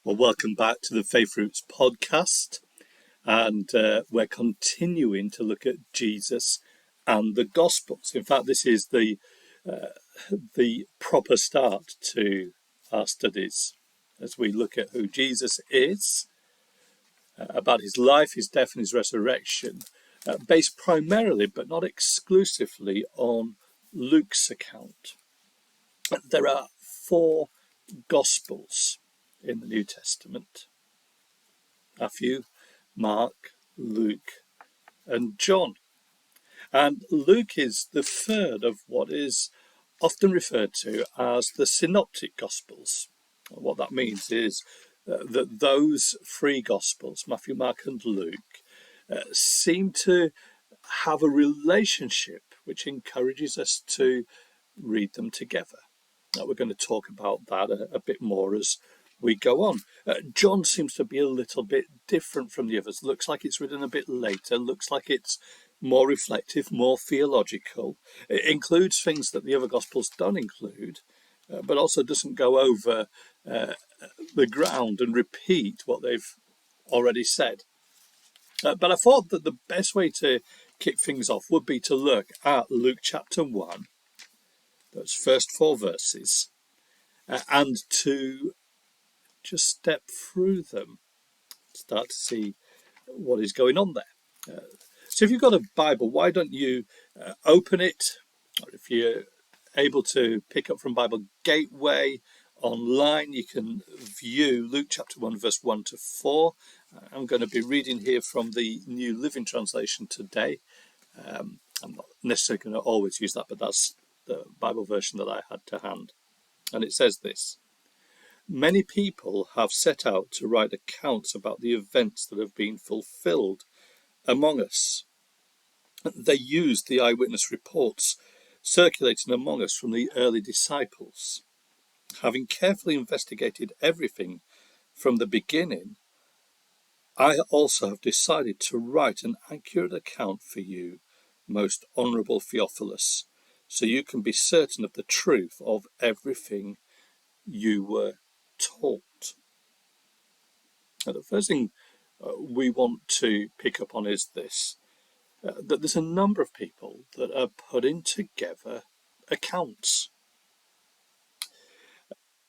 Well, welcome back to the Faith Roots podcast, and we're continuing to look at Jesus and the Gospels. In fact, this is the proper start to our studies as we look at who Jesus is, about his life, his death, and his resurrection, based primarily but not exclusively on Luke's account. There are four Gospels in the New Testament: Matthew, Mark, Luke, and John. And Luke is the third of what is often referred to as the Synoptic Gospels. What that means is that those three Gospels, Matthew, Mark, and Luke, seem to have a relationship which encourages us to read them together. Now, we're going to talk about that a bit more as we go on. John seems to be a little bit different from the others. Looks like it's written a bit later, looks like it's more reflective, more theological. It includes things that the other Gospels don't include, but also doesn't go over the ground and repeat what they've already said. But I thought that the best way to kick things off would be to look at Luke chapter 1, those first four verses, and to just step through them, start to see what is going on there. So if you've got a Bible, why don't you open it, or if you're able to pick up from Bible Gateway online, you can view Luke chapter 1, verse 1 to 4. I'm going to be reading here from the New Living Translation today. I'm not necessarily going to always use that, but that's the Bible version that I had to hand. And it says this: "Many people have set out to write accounts about the events that have been fulfilled among us. They used the eyewitness reports circulating among us from the early disciples. Having carefully investigated everything from the beginning, I also have decided to write an accurate account for you, most honourable Theophilus, so you can be certain of the truth of everything you were taught." Now, the first thing we want to pick up on is this, that there's a number of people that are putting together accounts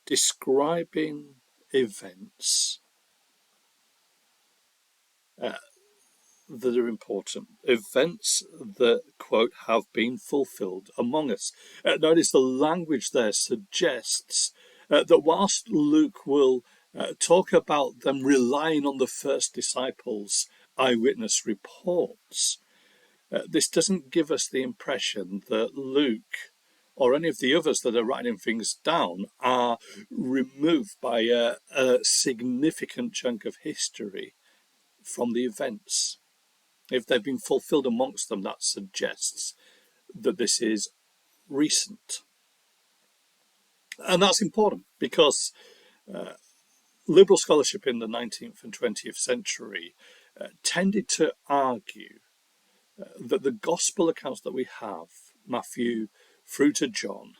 describing events that are important, events that, quote, have been fulfilled among us. Notice the language there suggests that whilst Luke will talk about them relying on the first disciples' eyewitness reports, this doesn't give us the impression that Luke or any of the others that are writing things down are removed by a significant chunk of history from the events. If they've been fulfilled amongst them, that suggests that this is recent. And that's important because liberal scholarship in the 19th and 20th century tended to argue that the gospel accounts that we have, Matthew through to John,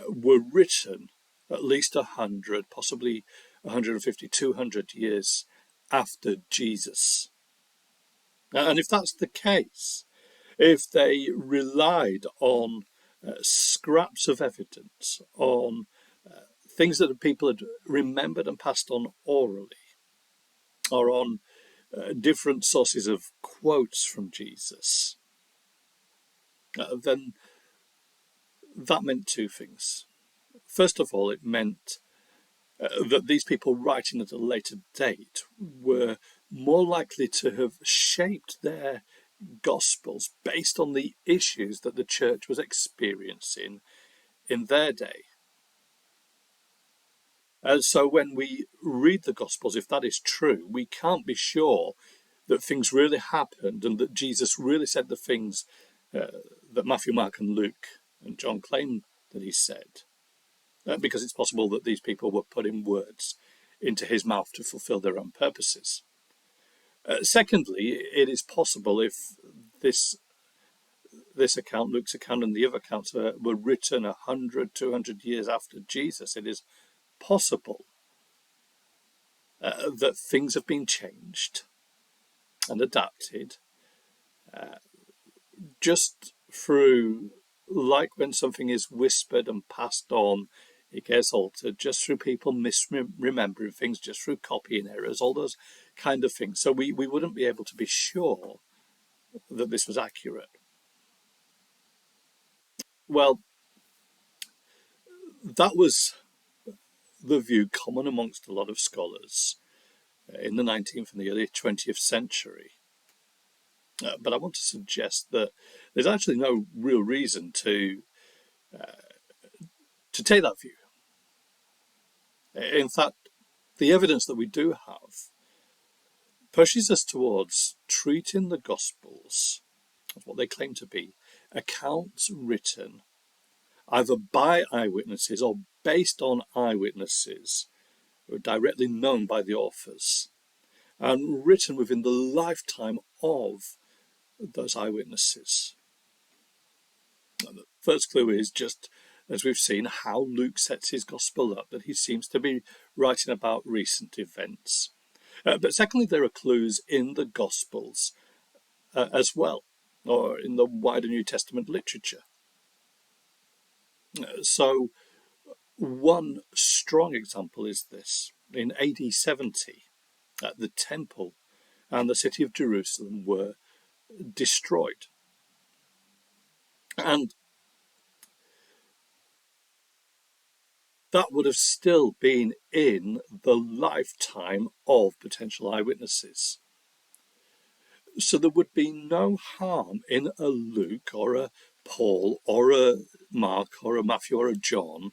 were written at least 100, possibly 150, 200 years after Jesus. And if that's the case, if they relied on scraps of evidence, on things that the people had remembered and passed on orally, or on different sources of quotes from Jesus, then that meant two things. First of all, it meant that these people writing at a later date were more likely to have shaped their Gospels based on the issues that the church was experiencing in their day. So when we read the Gospels, if that is true, we can't be sure that things really happened and that Jesus really said the things that Matthew, Mark, and Luke and John claim that he said, because it's possible that these people were putting words into his mouth to fulfill their own purposes. Secondly, it is possible if this account, Luke's account, and the other accounts were written 100, 200 years after Jesus, it is possible that things have been changed and adapted just through, like when something is whispered and passed on, it gets altered just through people misremembering things, just through copying errors, all those kind of things. So we wouldn't be able to be sure that this was accurate. Well, that was the view common amongst a lot of scholars in the 19th and the early 20th century. But I want to suggest that there's actually no real reason to take that view. In fact, the evidence that we do have pushes us towards treating the Gospels as what they claim to be, accounts written either by eyewitnesses or based on eyewitnesses who are directly known by the authors and written within the lifetime of those eyewitnesses. And the first clue is, just as we've seen, how Luke sets his gospel up, that he seems to be writing about recent events. But secondly, there are clues in the Gospels as well, or in the wider New Testament literature. So one strong example is this. In AD 70, the temple and the city of Jerusalem were destroyed. And that would have still been in the lifetime of potential eyewitnesses. So there would be no harm in a Luke or a Paul or a Mark or a Matthew or a John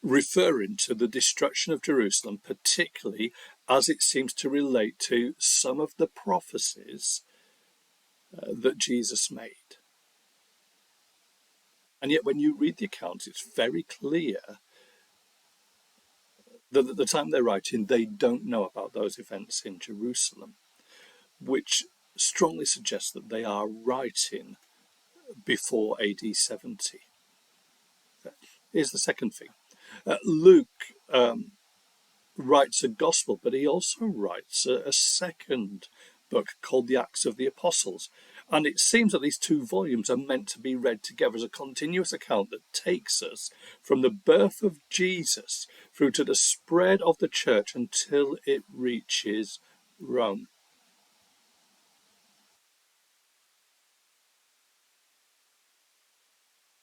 referring to the destruction of Jerusalem, particularly as it seems to relate to some of the prophecies that Jesus made. And yet when you read the accounts, it's very clear that at the time they're writing, they don't know about those events in Jerusalem, which strongly suggests that they are writing before AD 70. Here's the second thing. Luke writes a gospel, but he also writes a second book called the Acts of the Apostles. And it seems that these two volumes are meant to be read together as a continuous account that takes us from the birth of Jesus through to the spread of the church until it reaches Rome.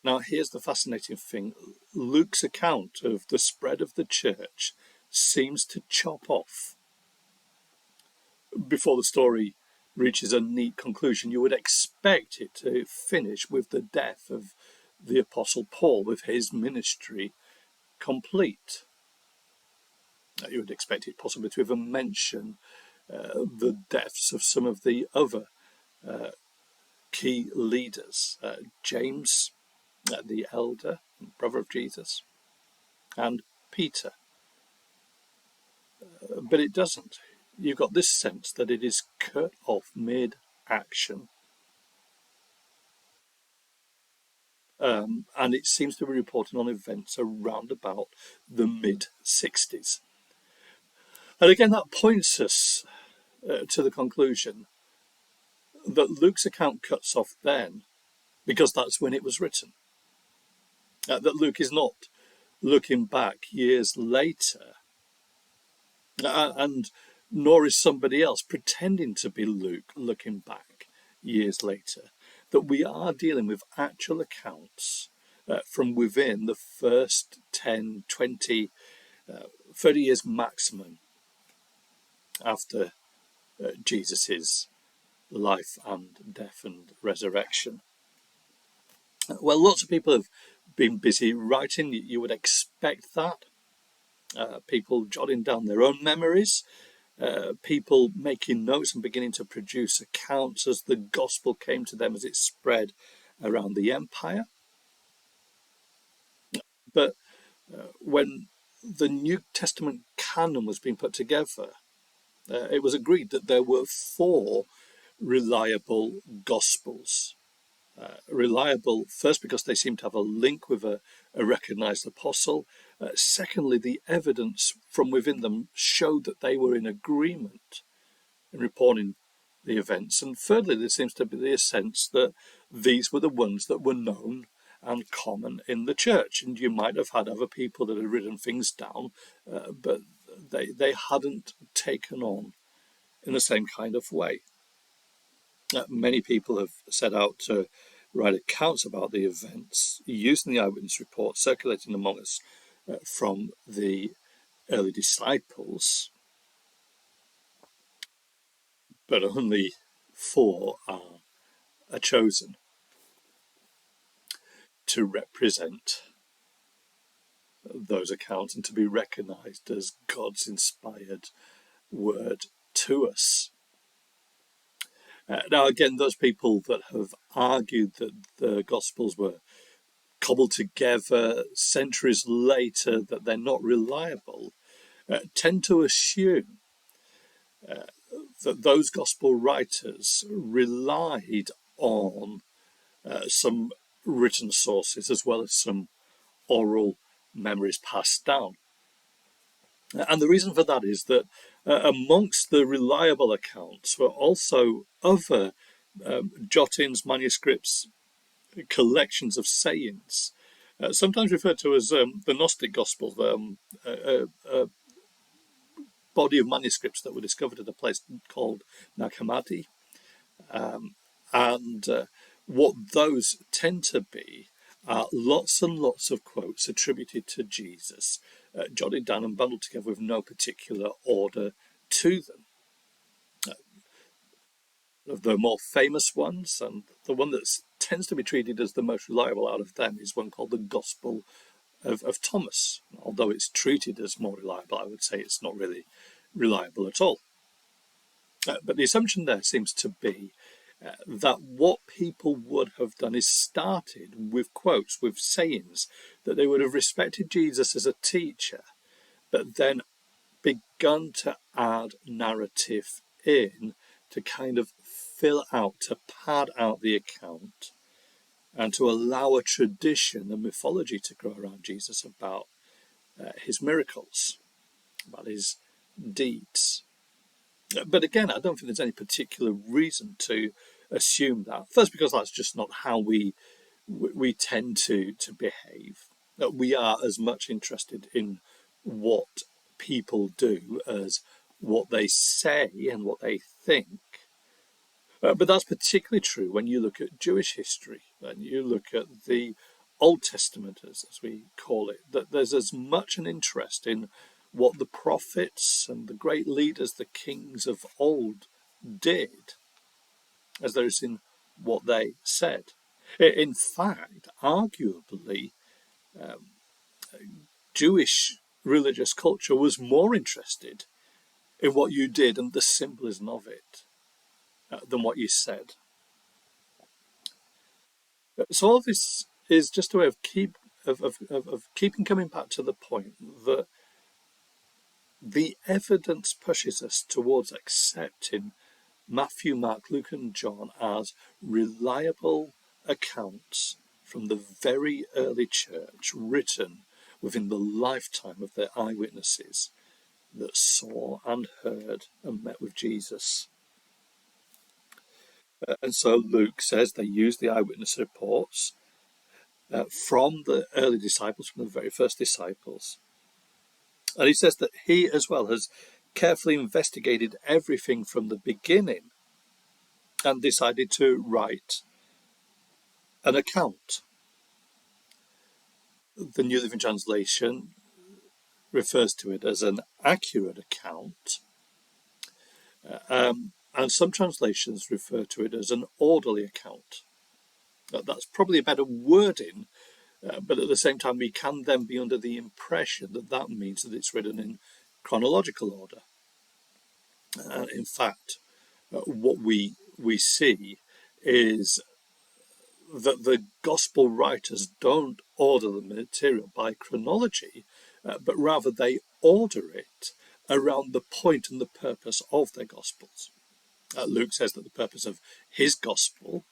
Now, here's the fascinating thing. Luke's account of the spread of the church seems to chop off before the story reaches a neat conclusion. You would expect it to finish with the death of the Apostle Paul, with his ministry complete. You would expect it possibly to even mention the deaths of some of the other key leaders, James, the elder, brother of Jesus, and Peter. But it doesn't. You've got this sense that it is cut off mid-action. And it seems to be reporting on events around about the mid-60s. And again, that points us to the conclusion that Luke's account cuts off then because that's when it was written. That Luke is not looking back years later, and nor is somebody else pretending to be Luke looking back years later. That we are dealing with actual accounts from within the first 10, 20, 30 years maximum after Jesus's life and death and resurrection. Well, lots of people have been busy writing. You would expect that. People jotting down their own memories, people making notes and beginning to produce accounts as the gospel came to them as it spread around the empire. But when the New Testament canon was being put together, it was agreed that there were 4 reliable gospels. Reliable, first, because they seem to have a link with a recognized apostle. Secondly, the evidence from within them showed that they were in agreement in reporting the events. And thirdly, there seems to be a sense that these were the ones that were known and common in the church. And you might have had other people that had written things down, but they hadn't taken on in the same kind of way. Many people have set out to write accounts about the events using the eyewitness report circulating among us from the early disciples, but only 4 are chosen to represent those accounts and to be recognized as God's inspired word to us. Now, again, those people that have argued that the Gospels were cobbled together centuries later, that they're not reliable, tend to assume that those Gospel writers relied on some written sources as well as some oral memories passed down. And the reason for that is that amongst the reliable accounts were also other jottings, manuscripts, collections of sayings, sometimes referred to as the Gnostic Gospels, a body of manuscripts that were discovered at a place called Nag Hammadi. And what those tend to be are lots and lots of quotes attributed to Jesus, jotted down and bundled together with no particular order to them. The more famous ones, and the one that tends to be treated as the most reliable out of them, is one called the Gospel of Thomas. Although it's treated as more reliable, I would say it's not really reliable at all. But the assumption there seems to be that what people would have done is started with quotes, with sayings, that they would have respected Jesus as a teacher, but then begun to add narrative in to kind of fill out, to pad out the account, and to allow a tradition, a mythology to grow around Jesus about his miracles, about his deeds. But again, I don't think there's any particular reason to assume that. First, because that's just not how we tend to behave. That we are as much interested in what people do as what they say and what they think. But that's particularly true when you look at Jewish history and you look at the Old Testament, as we call it, that there's as much an interest in what the prophets and the great leaders, the kings of old, did as there is in what they said. In fact, arguably, Jewish religious culture was more interested in what you did and the symbolism of it than what you said. So all this is just a way of keeping coming back to the point that the evidence pushes us towards accepting Matthew, Mark, Luke, and John as reliable accounts from the very early church, written within the lifetime of their eyewitnesses that saw and heard and met with Jesus. And so Luke says they used the eyewitness reports from the early disciples, from the very first disciples. And he says that he as well has carefully investigated everything from the beginning and decided to write an account. The New Living Translation refers to it as an accurate account, and some translations refer to it as an orderly account. That's probably a better wording, but at the same time we can then be under the impression that that means that it's written in chronological order. In fact, what we see is that the gospel writers don't order the material by chronology, but rather they order it around the point and the purpose of their gospels. Luke says that the purpose of his gospel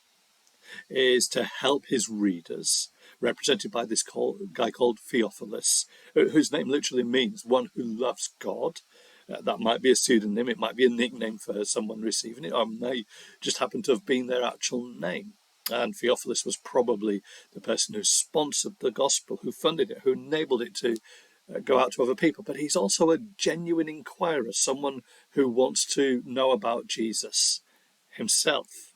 is to help his readers represented by this guy called Theophilus, whose name literally means one who loves God. That might be a pseudonym, it might be a nickname for someone receiving it, or it may just happen to have been their actual name. And Theophilus was probably the person who sponsored the gospel, who funded it, who enabled it to go out to other people. But he's also a genuine inquirer, someone who wants to know about Jesus himself.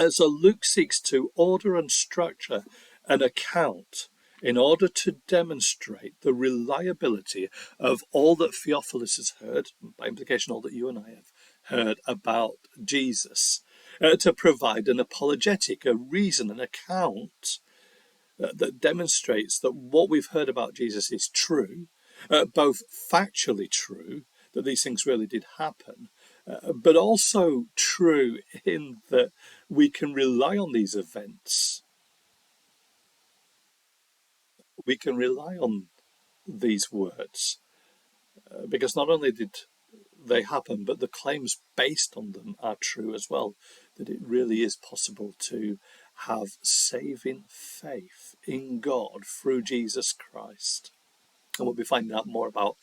So Luke seeks to order and structure an account in order to demonstrate the reliability of all that Theophilus has heard, by implication all that you and I have heard about Jesus, to provide an apologetic, a reason, an account that demonstrates that what we've heard about Jesus is true, both factually true, that these things really did happen, but also true in that we can rely on these events. We can rely on these words because not only did they happen, but the claims based on them are true as well, that it really is possible to have saving faith in God through Jesus Christ. And we'll be finding out more about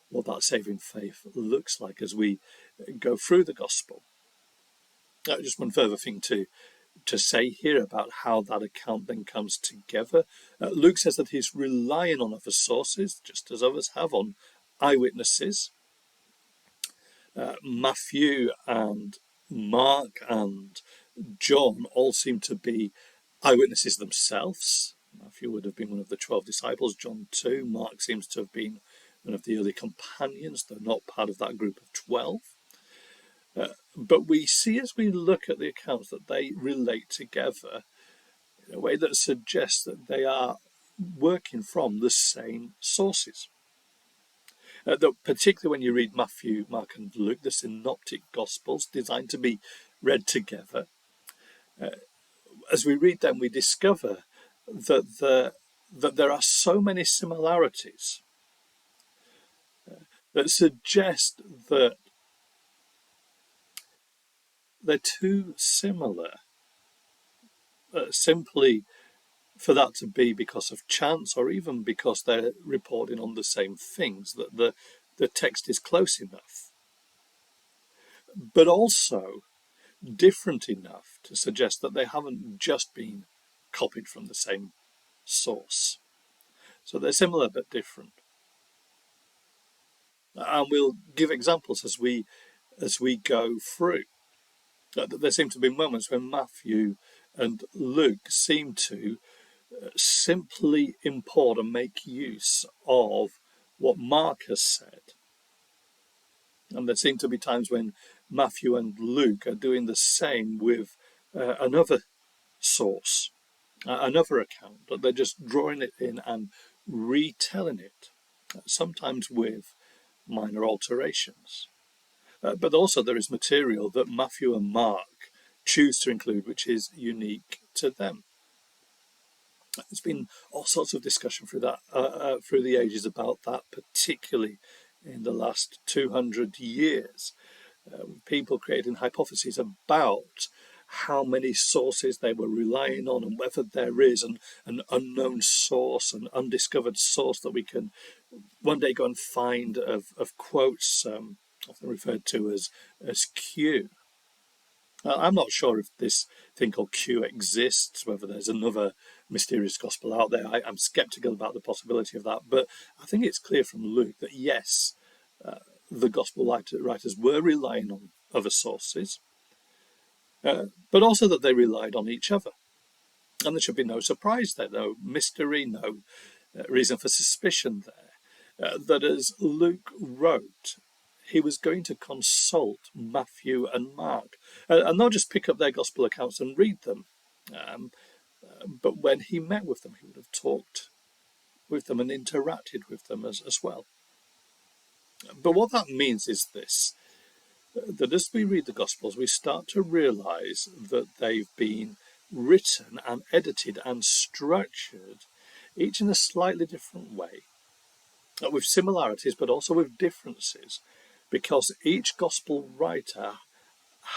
what that saving faith looks like as we go through the gospel. Just one further thing to say here about how that account then comes together. Luke says that he's relying on other sources, just as others have, on eyewitnesses. Matthew and Mark and John all seem to be eyewitnesses themselves. Matthew would have been one of the 12 disciples, John too. Mark seems to have been one of the early companions, though not part of that group of 12. But we see as we look at the accounts that they relate together in a way that suggests that they are working from the same sources. Particularly when you read Matthew, Mark and Luke, the synoptic gospels designed to be read together. As we read them, we discover that there are so many similarities that suggest that they're too similar simply for that to be because of chance, or even because they're reporting on the same things, that the text is close enough, but also different enough to suggest that they haven't just been copied from the same source. So they're similar but different. And we'll give examples as we go through. There seem to be moments when Matthew and Luke seem to simply import and make use of what Mark has said. And there seem to be times when Matthew and Luke are doing the same with another source, another account, but they're just drawing it in and retelling it, sometimes with minor alterations. But also there is material that Matthew and Mark choose to include which is unique to them. There's been all sorts of discussion through the ages about that, particularly in the last 200 years. People creating hypotheses about how many sources they were relying on, and whether there is an unknown source, an undiscovered source that we can one day go and find of quotes, often referred to as Q. I'm not sure if this thing called Q exists, whether there's another mysterious gospel out there. I'm skeptical about the possibility of that, but I think it's clear from Luke that yes, the gospel writers were relying on other sources, but also that they relied on each other. And there should be no surprise there, no mystery, no reason for suspicion there, that as Luke wrote, he was going to consult Matthew and Mark, and not just pick up their gospel accounts and read them, but when he met with them, he would have talked with them and interacted with them as well. But what that means is this, that as we read the Gospels, we start to realize that they've been written and edited and structured, each in a slightly different way, with similarities but also with differences, because each Gospel writer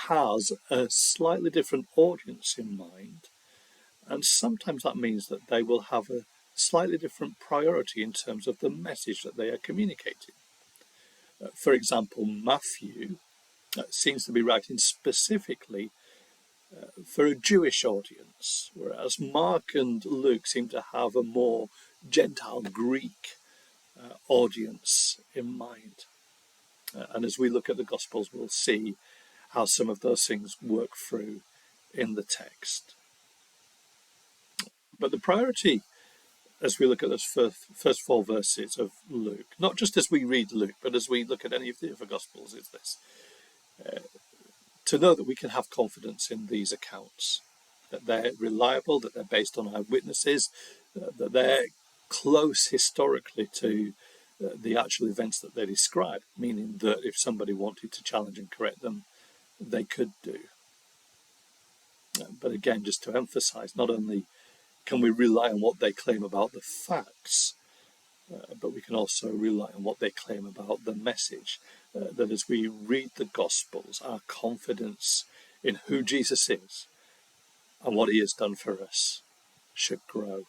has a slightly different audience in mind, And sometimes that means that they will have a slightly different priority in terms of the message that they are communicating. For example, Matthew seems to be writing specifically for a Jewish audience, whereas Mark and Luke seem to have a more Gentile Greek audience in mind. And as we look at the Gospels, we'll see how some of those things work through in the text. But the priority, as we look at those first 4 verses of Luke, not just as we read Luke, but as we look at any of the other Gospels, is this: to know that we can have confidence in these accounts, that they're reliable, that they're based on eyewitnesses, that they're close historically to the actual events that they describe, meaning that if somebody wanted to challenge and correct them, they could do. But again, just to emphasize, not only can we rely on what they claim about the facts, but we can also rely on what they claim about the message. That as we read the Gospels, our confidence in who Jesus is and what he has done for us should grow.